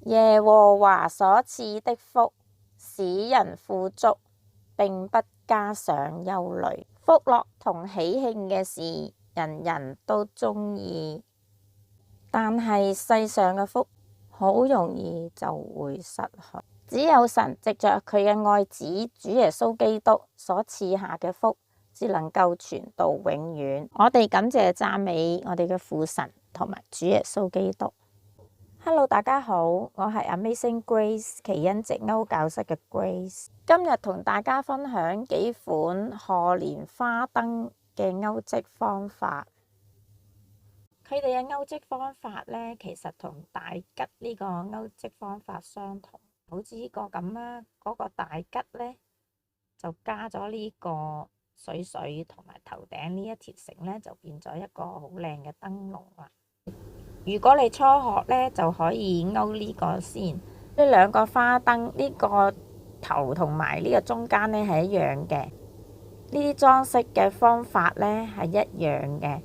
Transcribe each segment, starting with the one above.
耶和華所賜的福，使人富足，並不加上憂慮。福樂同喜慶嘅事，人人都鍾意，但係世上嘅福好容易就會失去。只有神藉着佢嘅愛子主耶穌基督所賜下嘅福，只能夠傳到永遠。我哋感謝讚美我哋嘅父神同埋主耶穌基督。Hello， 大家好，我係 Amazing Grace 奇恩植歐教室嘅 Grace。今日同大家分享幾款賀年花燈嘅鈎織方法。佢哋嘅鈎織方法呢，其實同大吉呢個鈎織方法相同。好似呢個咁啦，嗰個大吉呢，就加咗呢個水水同埋頭頂呢一條繩呢，就變咗一個好靚嘅燈籠啦。如果你初學呢，就可以鈎呢個先。呢兩個花燈，呢個頭同埋呢個中間呢係一樣嘅。呢啲裝飾嘅方法呢係一樣嘅。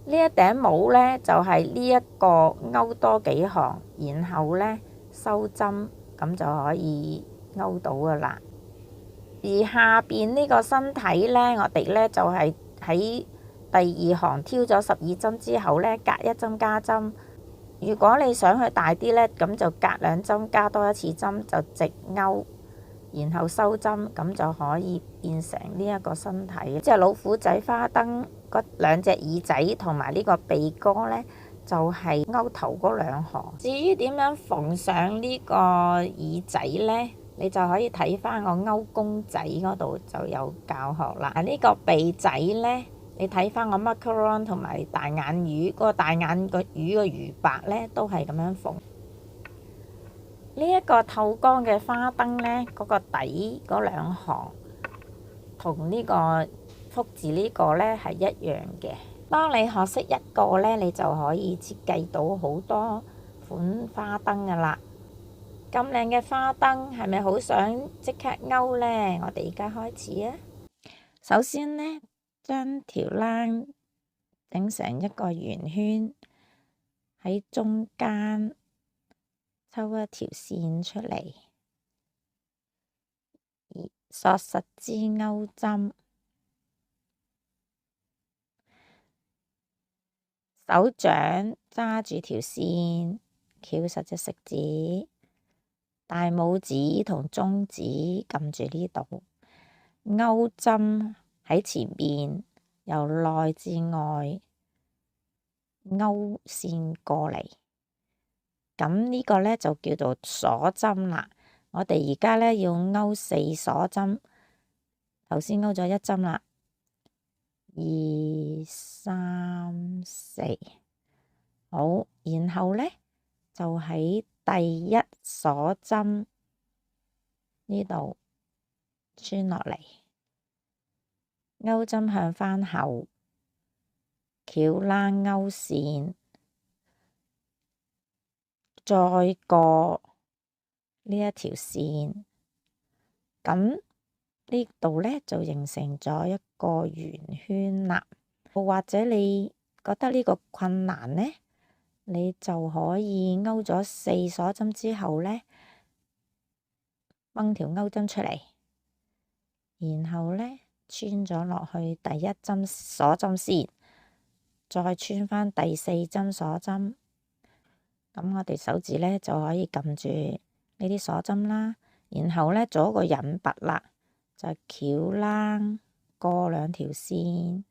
呢一頂帽呢，就係呢一個鈎多幾行，然後呢收針，咁就可以鈎到噶啦。而下邊呢個身體呢，我哋呢就係喺第二行挑咗12針之後呢，隔一針加針。如果你想去大啲呢，咁就隔2針加多一次針，就直鈎，然後收針，咁就可以變成呢一個身體。即係老虎仔花燈嗰2隻耳仔同埋呢個鼻哥呢，就係鈎頭嗰2行。至於點樣縫上呢個耳仔呢，你就可以睇翻我鈎公仔嗰度就有教學啦。呢個鼻仔呢，你睇翻我 macaron 同埋大眼魚，嗰個大眼個魚個魚白呢，都係咁樣縫。呢一個透光嘅花燈呢，嗰個底嗰2行同呢個福字呢個呢係一樣嘅。當你學識一個呢，你就可以設計到好多款花燈噶啦。咁靚嘅花燈係咪好想即刻鈎呢？我哋而家開始啊！首先呢，將條冷整成一個圓圈，喺中間抽一條線出嚟，索實支鈎針，手掌揸住條線，翹實隻食指，大拇指同中指撳住呢度，鈎針喺前面，由內至外勾線過嚟。咁呢個呢，就叫做鎖針啦。我哋而家呢，要鈎4鎖針，頭先鈎咗1針啦，2、3、4，好，然後呢，就喺第1鎖針呢度穿落嚟，鈎針向翻後，翹冷鈎線，再過呢一條線，咁呢度呢，就形成咗一個圓圈啦。或者你覺得呢個困難呢，你就可以鈎咗4鎖針之後呢，掹條鈎針出嚟，然後呢，穿咗落去第1針鎖針先，再穿翻第4針鎖針。咁我哋手指呢，就可以撳住呢啲鎖針啦，然後呢，做一個引拔啦，就翹冷過2條線，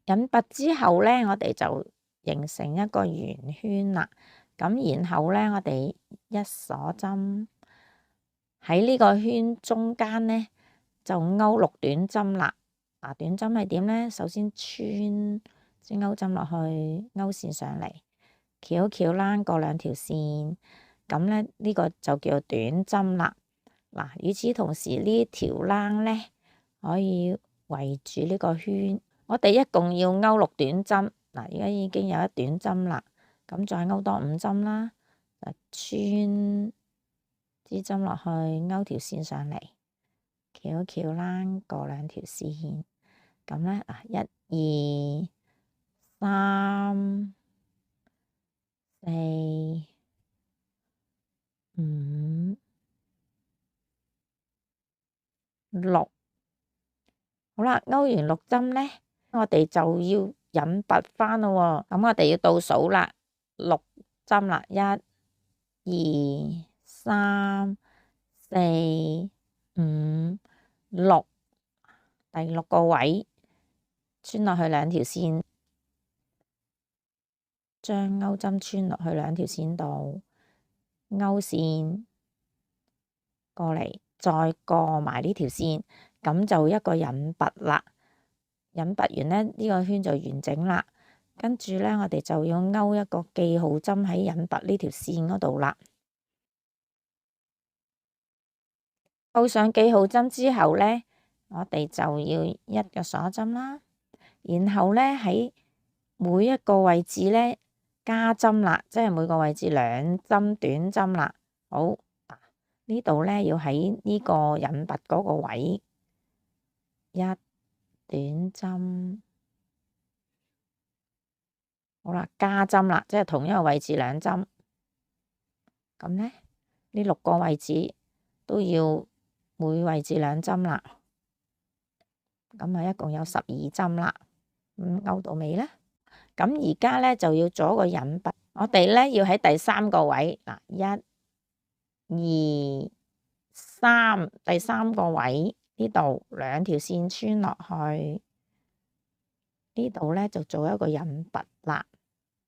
引拔之後呢，我哋就形成一個圓圈啦。咁然後呢，我哋1鎖針喺呢個圈中間呢，就鈎6短針啦。短針係點呢？首先穿支鈎針落去，勾線上嚟，翹冷過2條線，咁呢，呢個就叫短針啦。與此同時呢條冷呢，可以圍住呢個圈。我哋一共要鈎6短針。而家已經有1短針啦，咁再鈎多5針啦，穿支針落去，勾條線上嚟，翹冷過2條線，咁呢，1、2、3、4、6。好啦，勾完6針呢，我哋就要引拔返咯喎。咁我哋要倒數啦，6針啦，1、2、3、4、5、6，第6個位穿落去2條線，將勾針穿落去2條線度，勾線過嚟，再過埋呢條線，咁就一個引拔啦。引拔完呢，呢個圈就完整啦。跟住呢，我哋就要勾一個記號針喺引拔呢條線嗰度啦。勾上記號針之後呢，我哋就要一個鎖針啦。然後呢，喺每一個位置呢，加針啦，即係每個位置2針短針啦。好，呢度呢，要喺呢個引拔嗰個位1短針。好啦，加針啦，即係同一個位置2針。咁呢，呢6個位置都要每位置2針啦。咁啊，一共有12針啦。勾到尾呢？咁而家呢，就要做一個引拔。我哋呢，要喺第3個位嗱，1、2、3，第3個位呢度2條線穿落去，呢度呢，就做一個引拔啦。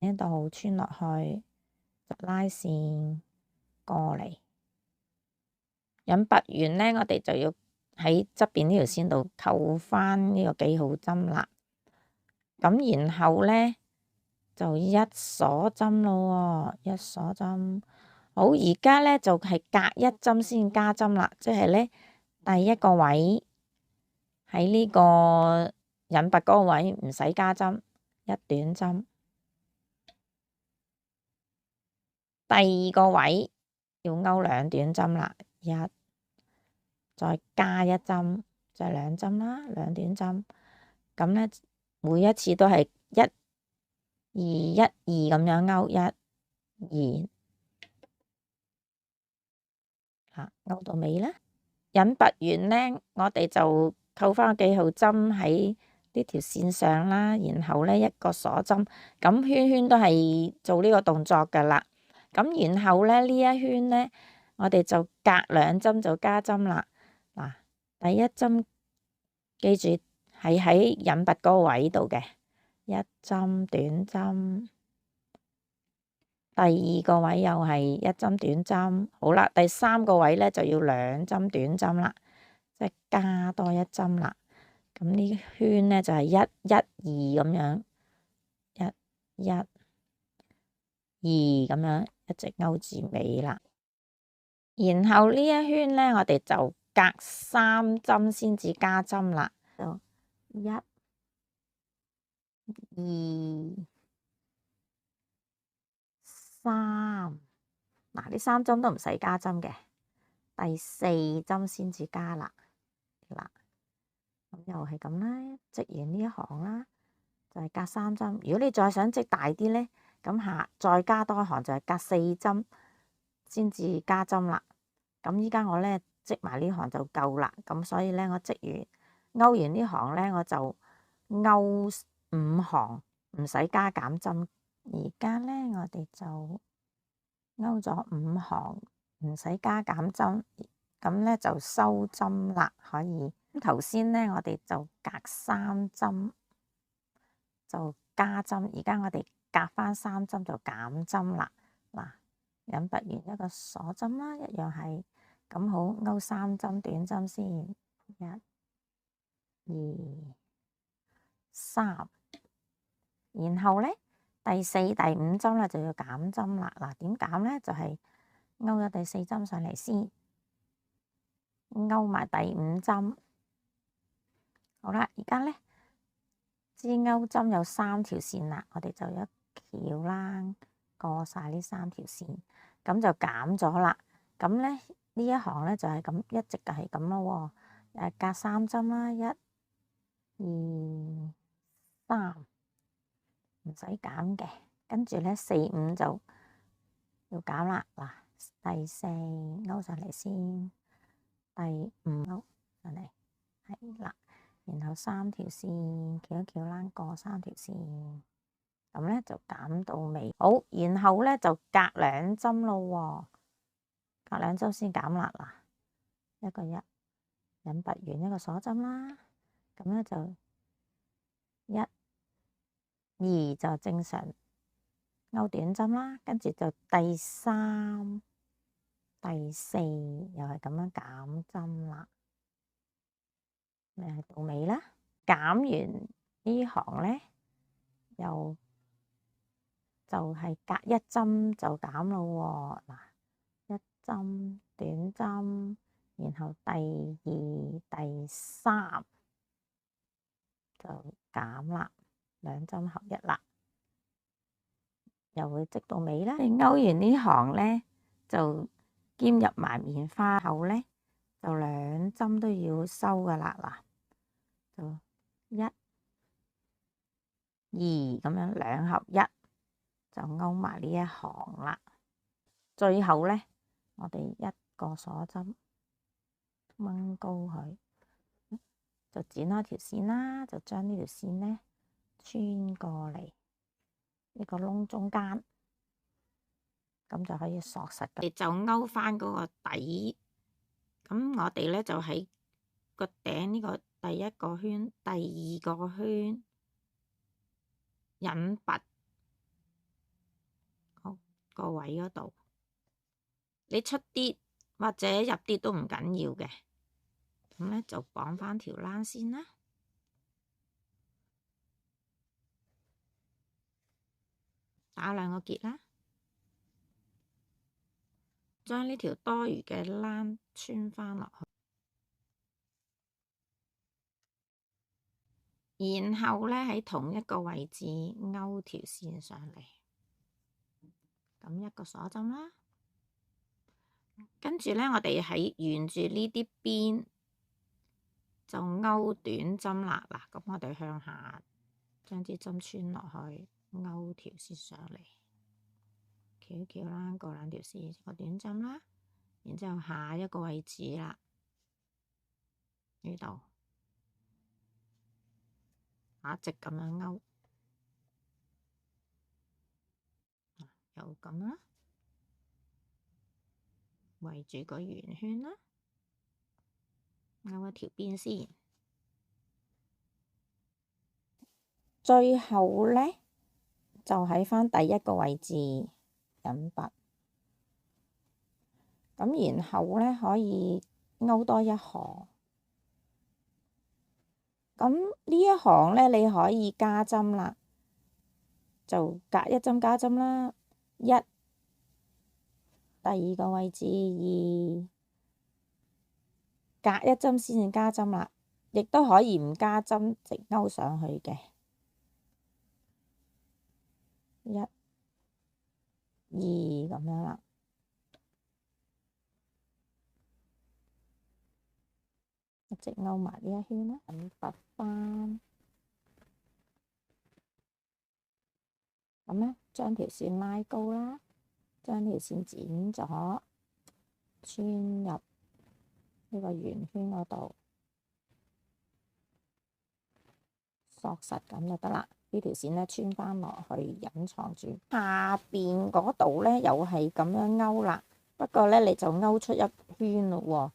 呢度穿落去，就拉線過嚟，引拔完呢，我哋就要喺側邊呢條線度扣返呢個記號針啦。咁然後呢，就一鎖針咯喎，一鎖針。好，而家呢，就係隔1針先加針啦，即係呢，第1個位喺呢個引拔嗰個位唔使加針，一短針。第2個位要勾2短針啦，再加1針，就係2針啦，2短針。咁呢，每一次都係1、2、1、2咁樣勾，1、2，勾到尾啦。引拔完呢，我哋就扣返個記號針喺呢條線上啦，然後呢，一個鎖針，咁圈圈都係做呢個動作噶啦。咁然後呢，呢一圈呢，我哋就隔2針就加針啦。嗱，第1針記住係喺引拔嗰個位度嘅，1針短針。第2個位又係1針短針。好啦，第3個位呢，就要2針短針啦，即係加多1針啦。咁呢圈呢，就係1、1、2咁樣，1、1、2咁樣一直勾住尾啦。然後呢一圈呢，我哋就隔3針先至加針啦。就1、2、3，嗱，呢3針都唔使加針嘅，第4針先至加啦。嗱，咁又係咁啦，織完呢一行啦，就係隔3針。如果你再想織大啲呢，咁再加多一行就係隔4針先至加針啦。咁依家我呢，織埋呢行就夠啦。咁所以呢，我織完勾完呢行呢，我就勾5行，唔使加減針。而家呢，我哋就勾咗5行，唔使加減針，咁呢就收針啦。可以。咁頭先呢，我哋就隔3針就加針，而家我哋隔返3針就減針啦。嗱，引拔完一個鎖針啦，一樣係咁。好，勾3針短針先，1、2、3，然後呢，第4、第5針呢就要減針啦。嗱，點減呢？就係勾咗第4針上嚟先，勾埋第5針。好啦，而家呢，支勾針有3條線啦，我哋就一條啦，過晒呢3條線，咁就減咗啦。咁呢，呢一行呢，就係咁，一直就係咁咯喎。隔3針啦，1、2、3，唔使減嘅。跟住呢，4、5就要減啦。嗱，第4勾上嚟先，第5勾上嚟。係啦。然後3條線，翹一翹拉過3條線，咁咧就減到尾。好，然後咧就隔2針咯喎，隔2針先減啦嗱。一個1引拔完一個鎖針啦，咁咧就1、2就正常勾短針啦，跟住就第3、第4又係咁樣減針啦，你係到尾啦。減完呢行咧，又就係隔1針就減咯喎嗱，一針短針，然後第2、第3就減啦，2針合一啦，又會織到尾啦。你勾完呢行咧，就兼入埋棉花後咧，就2針都要收噶啦嗱，就1、2咁樣2合1就勾埋呢一行啦。最後咧，我哋一個鎖針掹高佢，就剪開條線啦，就將呢條線咧穿過嚟呢個窿中間，咁就可以索實。你就勾翻嗰個底，咁我哋咧就喺個頂呢個第1個圈、第2個圈引拔個位嗰度，你出啲或者入啲都唔緊要嘅。咁咧就綁翻條冷線啦，打2個結啦，將呢條多餘嘅冷穿翻落去，然後咧喺同一個位置勾條線上嚟，咁一個鎖針啦。跟住咧，我哋喺沿住呢啲邊就勾短針啦。嗱，咁我哋向下將支針穿落去，勾條線上嚟，翹翹啦，過2條線個短針啦，然之後下一個位置啦，呢度打直咁樣勾，又咁啦，圍住個圓圈啦，勾一條邊先。最後咧就喺翻第1個位置引拔，咁然後咧可以勾多1行。咁呢一行咧你可以加針啦，就隔1針加針啦，1第2個位置2隔1針先加針啦，亦都可以唔加針直勾上去嘅。1、2咁樣啦，一直勾埋呢一圈啦，引拔翻，咁咧將條線拉高啦，將條線剪咗，穿入呢個圓圈嗰度，索實咁就得啦。呢條線咧穿翻落去，隱藏住下邊嗰度咧，又係咁樣勾啦。不過咧，你就勾出1圈咯喎。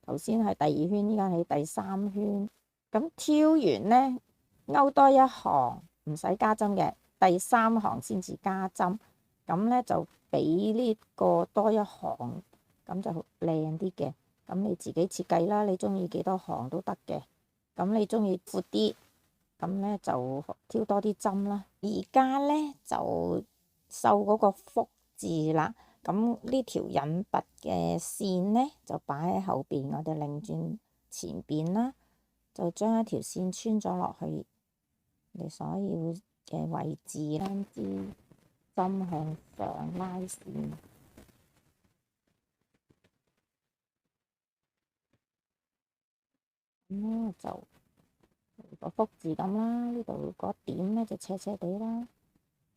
頭先係第2圈，依家係第3圈。咁挑完咧，勾多1行，唔使加針嘅，第3行先至加針。咁咧就比呢個多1行，咁就靚啲嘅。咁你自己設計啦，你中意幾多行都得嘅。咁你中意闊啲，咁咧就挑多啲針啦。而家咧就繡嗰個福字啦。咁呢條引拔嘅線咧就擺喺後邊，我哋擰轉前邊啦，就將一條線穿咗落去你所要嘅位置，將支針向上拉線，咁咧就個福字咁啦。呢度嗰點咧就斜斜地啦，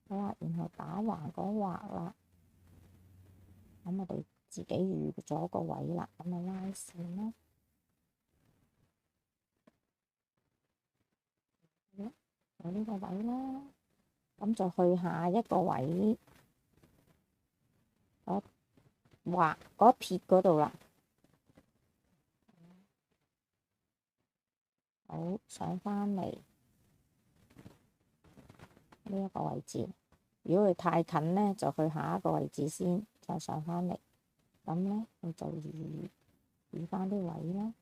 好啦，然後打橫嗰畫啦。咁我哋自己預咗個位啦，咁就拉線啦。就呢個位啦。咁就去下一個位，我畫嗰撇嗰度啦。好，上返嚟呢一個位置。如果佢太近呢，就去下一個位置先，再上返嚟。咁呢，我就移返啲位啦。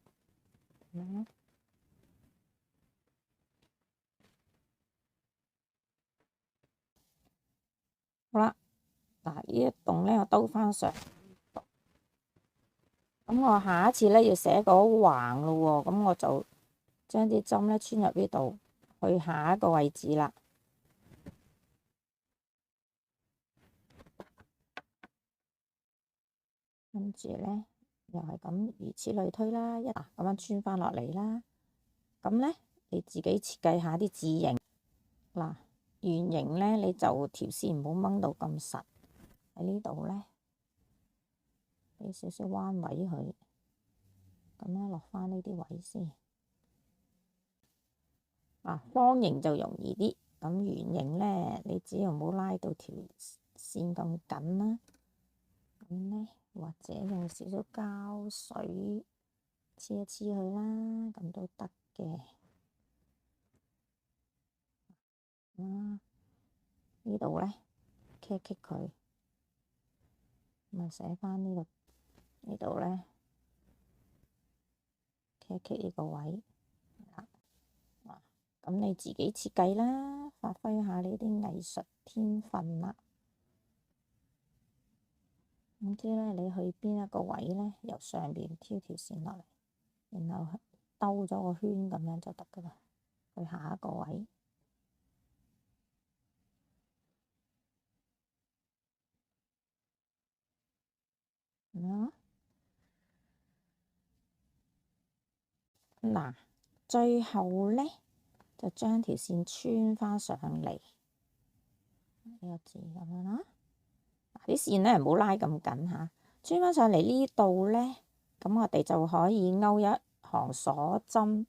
咁樣。好啦，嗱，呢一棟呢，我兜返上。咁我下一次呢，要寫個橫咯喎，咁我就將啲針呢穿入呢度，去下一個位置啦。跟住呢，又係咁，如此類推啦，咁樣穿返落嚟啦。咁呢，你自己設計下啲字形。嗱，圓形呢，你就條線唔好掹到咁實。喺呢度呢，俾少少彎位佢。咁樣落返呢啲位先。方形就容易啲。咁圓形呢，你只要唔好拉到條線咁緊啦。咁呢，或者用少少膠水黐一黐佢啦，咁都得嘅。呢度呢，棘棘佢，咁寫返呢度呢，棘棘呢個位。咁你自己設計啦，發揮下你啲藝術天分啦。總之呢，你去邊一個位呢，由上邊挑條線落嚟，然後兜咗個圈咁樣就得噶啦。去下一個位。嗱，最後呢，就將條線穿返上嚟，呢個字咁樣啦。啲線呢，唔好拉咁緊吓，穿返上嚟呢度呢，咁我哋就可以勾一行鎖針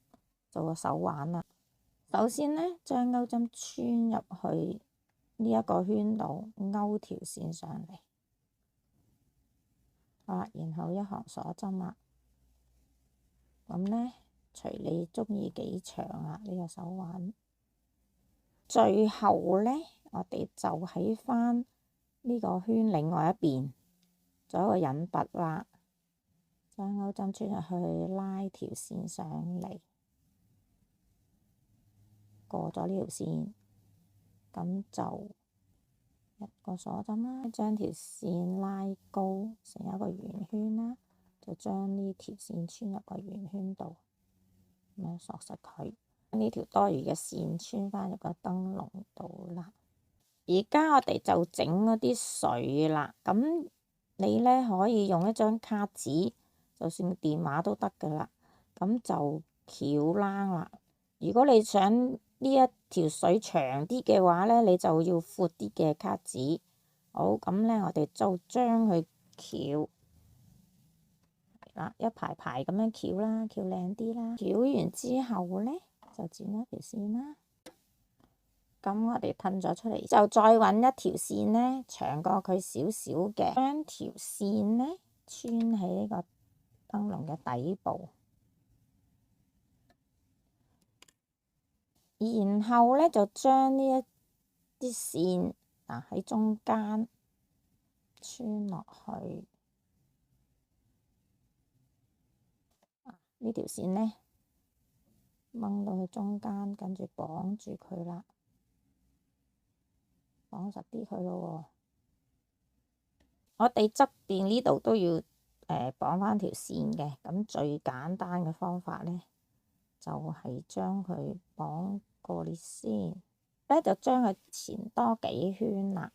做個手環啦。首先呢，將鈎針穿入去呢一個圈度，勾條線上嚟。好啦，然後一行鎖針啦。咁呢，隨你鍾意幾長啦，呢個手環。最後呢，我哋就喺返呢個圈另外一邊做一個引拔啦，將鈎針穿入去，拉條線上嚟，過咗呢條線，咁就一個鎖針啦，將條線拉高成一個圓圈啦，就將呢條線穿入個圓圈度，咁樣索實佢。呢條多餘嘅線穿返入個燈籠度啦。而家我哋就整嗰啲水啦。咁你呢，可以用一張卡紙，就算電話都得噶啦。咁就翹啷啦。如果你想呢一條水長啲嘅話呢，你就要闊啲嘅卡紙。好，咁呢，我哋就將佢翹一排排咁樣翹啦，翹靚啲啦。翹完之後呢，就剪一條線啦。咁我哋褪咗出嚟，就再揾一條線呢，長過佢少少嘅，將條線呢穿喺呢個燈籠嘅底部，然後呢，就將呢一啲線喺中間穿落去。呢條線呢，掹到去中間，跟住綁住佢啦。綁實啲佢咯喎，我哋側邊呢度都要綁返條線嘅。咁最簡單嘅方法呢，就係將佢綁過列先，呢就將佢纏多幾圈啦。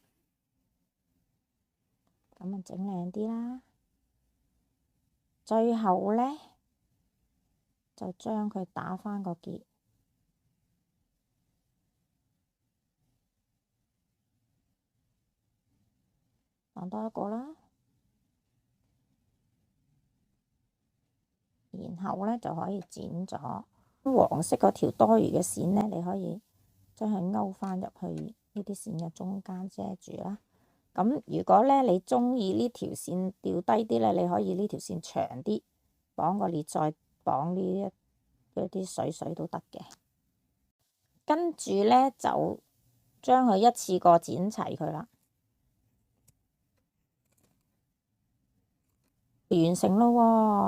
咁啊，整靚啲啦。最後呢，就將佢打返個結。綁多一個啦，然後呢，就可以剪咗黃色嗰條多餘嘅線呢，你可以將佢勾翻入去呢啲線嘅中間遮住啦。咁如果咧你中意呢條線掉低啲咧，你可以呢條線長啲，綁個裂再綁呢一啲水都得嘅。跟住咧就將佢一次過剪齊佢啦，完成咯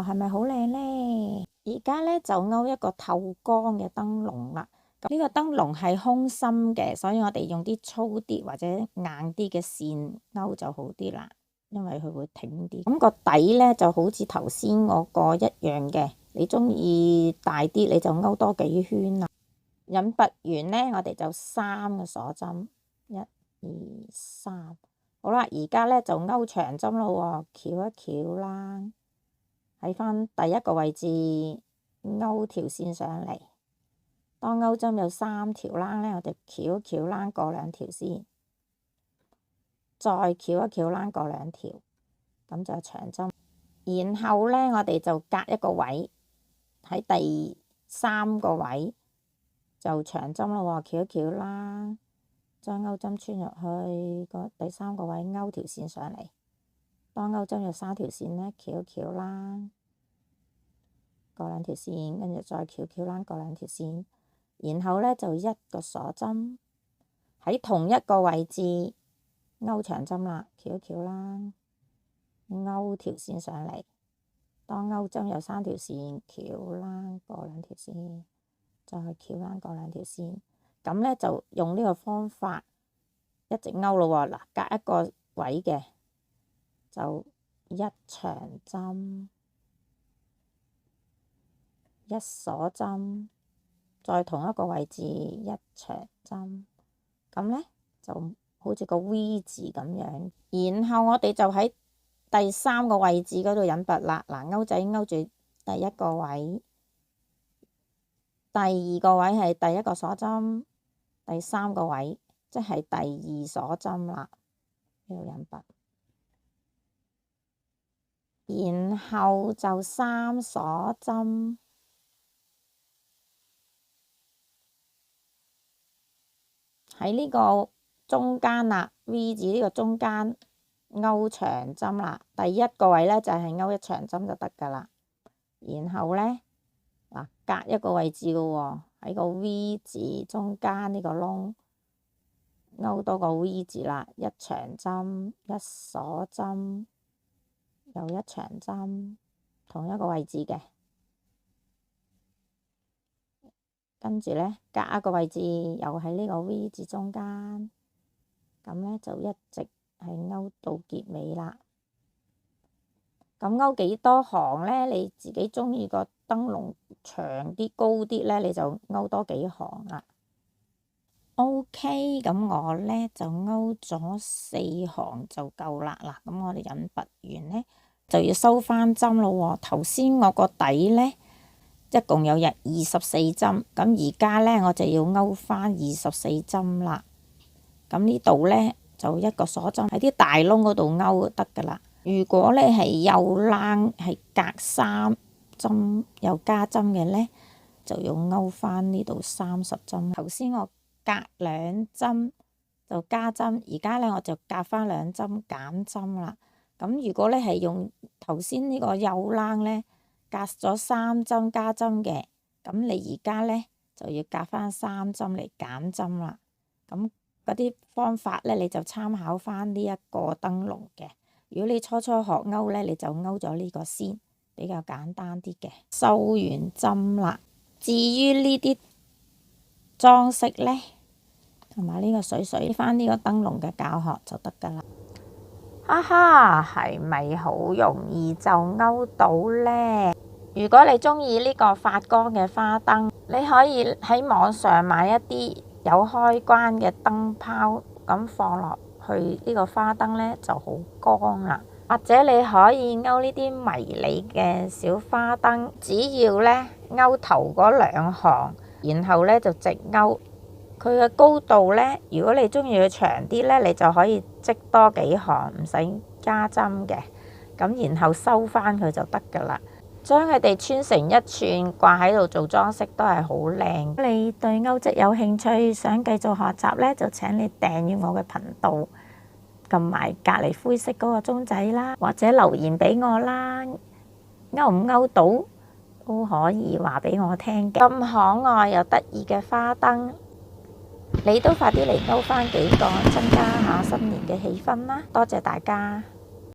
喎，係咪好靚咧？而家咧就勾一個透光嘅燈籠啦。呢個燈籠係空心嘅，所以我哋用啲粗啲或者硬啲嘅線勾就好啲啦，因為佢會挺啲。咁個底咧就好似頭先嗰個一樣嘅，你中意大啲你就勾多幾圈啦。引拔完咧，我哋就3個鎖針，1、2、3。好啦，而家咧就勾長針咯喎，翹一翹啦，喺翻第一個位置勾條線上嚟。當勾針有3條欄咧，我哋翹一翹欄過2條先，再翹一翹欄過2條，咁就長針。然後咧，我哋就隔一個位，喺第3個位就長針咯喎，翹一翹欄，將勾針穿入去個第3個位，勾條線上嚟。當勾針有3條線咧，翹一翹欄過2條線，跟住再翹翹欄過2條線。然後咧就1個鎖針喺同一個位置勾長針啦，翹一翹啦，勾條線上嚟。當勾針有3條線，翹啦過2條線，再翹啦過2條線。咁咧就用呢個方法一直勾咯喎。嗱，隔一個位嘅就1長針，1鎖針。再同一個位置1長針，咁咧就好似個 V 字咁樣。然後我哋就喺第3個位置嗰度引拔啦。嗱，鈎仔勾住第1個位，第2個位係第1個鎖針，第3個位即係第2鎖針啦。呢度引拔，然後就3鎖針。喺呢個中間啦 ，V 字呢個中間勾長針啦。第1個位咧就係勾1長針就得㗎啦。然後咧嗱，隔一個位置嘅喎，喺個 V 字中間呢個窿勾多個 V 字啦，1長針，1鎖針，又1長針，同一個位置嘅。跟住咧，隔一個位置又喺呢個 V 字中間，咁咧就一直係勾到結尾啦。咁勾幾多行咧？你自己中意個燈籠長啲、高啲咧，你就勾多幾行啦。OK，咁我咧就勾咗4行就夠啦。嗱，咁我哋引拔完咧就要收翻針咯喎。頭先我個底咧一共有24針，咁而家咧我就要勾翻24針啦。咁呢度咧就1個鎖針喺啲大窿嗰度勾就得㗎啦。如果咧係幼欄係隔3針又加針嘅咧，就要勾翻呢度30針。頭先我隔2針就加針，而家咧我就隔翻2針減針啦。咁如果咧係用頭先呢個幼欄咧，隔咗3針加針嘅，咁你而家咧就要隔翻3針嚟減針啦。咁嗰啲方法咧，你就參考翻呢一個燈籠嘅。如果你初初學勾咧，你就勾咗呢個先，比較簡單啲嘅。收完針啦，至於呢啲裝飾咧，同埋呢個水翻呢個燈籠嘅教學就得㗎啦。哈哈，係咪好容易就勾到咧？如果你中意呢個發光嘅花燈，你可以喺網上買一啲有開關嘅燈泡，咁放落去呢個花燈咧就好光啦。或者你可以勾呢啲迷你嘅小花燈，只要咧勾頭嗰2行，然後咧就直勾。佢嘅高度咧，如果你中意佢長啲咧，你就可以織多幾行，唔使加針嘅。咁然後收翻佢就得㗎啦。將佢哋穿成一串掛喺度做裝飾都係好靚。你對歐籍有興趣，想繼續學習呢，就請你訂閱我嘅頻道，撳埋隔離灰色嗰個鐘仔啦，或者留言俾我啦，勾唔勾到都可以話俾我聽嘅。咁可愛又得意嘅花燈，你都快啲嚟勾返幾個，增加下新年嘅氣氛啦！多謝大家。